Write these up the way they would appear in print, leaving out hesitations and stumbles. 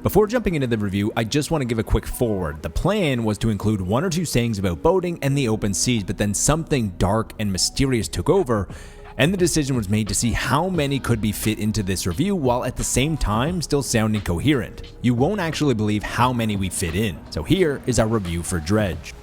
Before jumping into the review, I just want to give a quick forward. The plan was to include 1 or 2 sayings about boating and the open seas, but then something dark and mysterious took over, and the decision was made to see how many could be fit into this review while at the same time still sounding coherent. You won't actually believe how many we fit in, so here is our review for Dredge.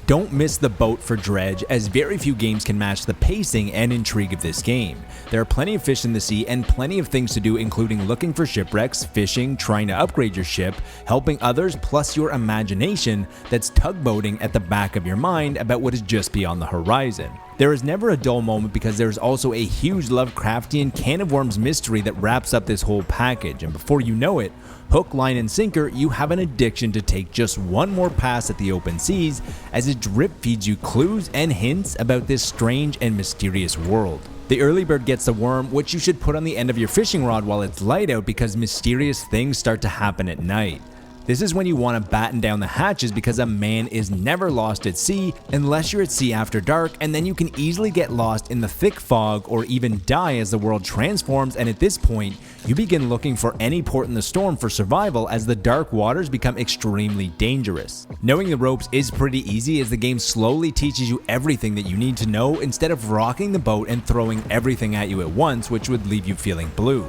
Don't miss the boat for Dredge, as very few games can match the pacing and intrigue of this game. There are plenty of fish in the sea and plenty of things to do, including looking for shipwrecks, fishing, trying to upgrade your ship, helping others, plus your imagination that's tugboating at the back of your mind about what is just beyond the horizon. There is never a dull moment because there is also a huge Lovecraftian can of worms mystery that wraps up this whole package, and before you know it, hook, line, and sinker, you have an addiction to take just one more pass at the open seas as it drip feeds you clues and hints about this strange and mysterious world. The early bird gets the worm, which you should put on the end of your fishing rod while it's light out because mysterious things start to happen at night. This is when you want to batten down the hatches because a man is never lost at sea unless you're at sea after dark, and then you can easily get lost in the thick fog or even die as the world transforms, and at this point, you begin looking for any port in the storm for survival as the dark waters become extremely dangerous. Knowing the ropes is pretty easy as the game slowly teaches you everything that you need to know instead of rocking the boat and throwing everything at you at once, which would leave you feeling blue.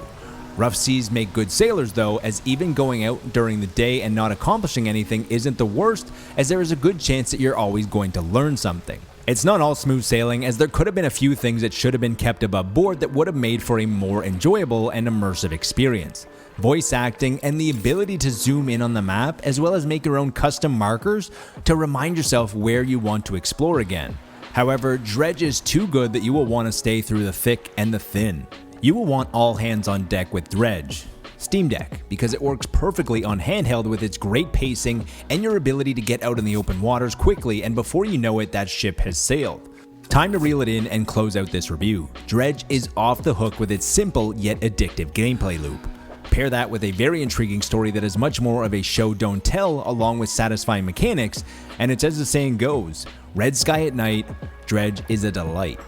Rough seas make good sailors though, as even going out during the day and not accomplishing anything isn't the worst, as there is a good chance that you're always going to learn something. It's not all smooth sailing, as there could have been a few things that should have been kept above board that would have made for a more enjoyable and immersive experience. Voice acting and the ability to zoom in on the map, as well as make your own custom markers to remind yourself where you want to explore again. However, Dredge is too good that you will want to stay through the thick and the thin. You will want all hands on deck with Dredge, Steam Deck, because it works perfectly on handheld with its great pacing and your ability to get out in the open waters quickly, and before you know it, that ship has sailed. Time to reel it in and close out this review. Dredge is off the hook with its simple yet addictive gameplay loop. Pair that with a very intriguing story that is much more of a show don't tell, along with satisfying mechanics, and it's as the saying goes, red sky at night, Dredge is a delight.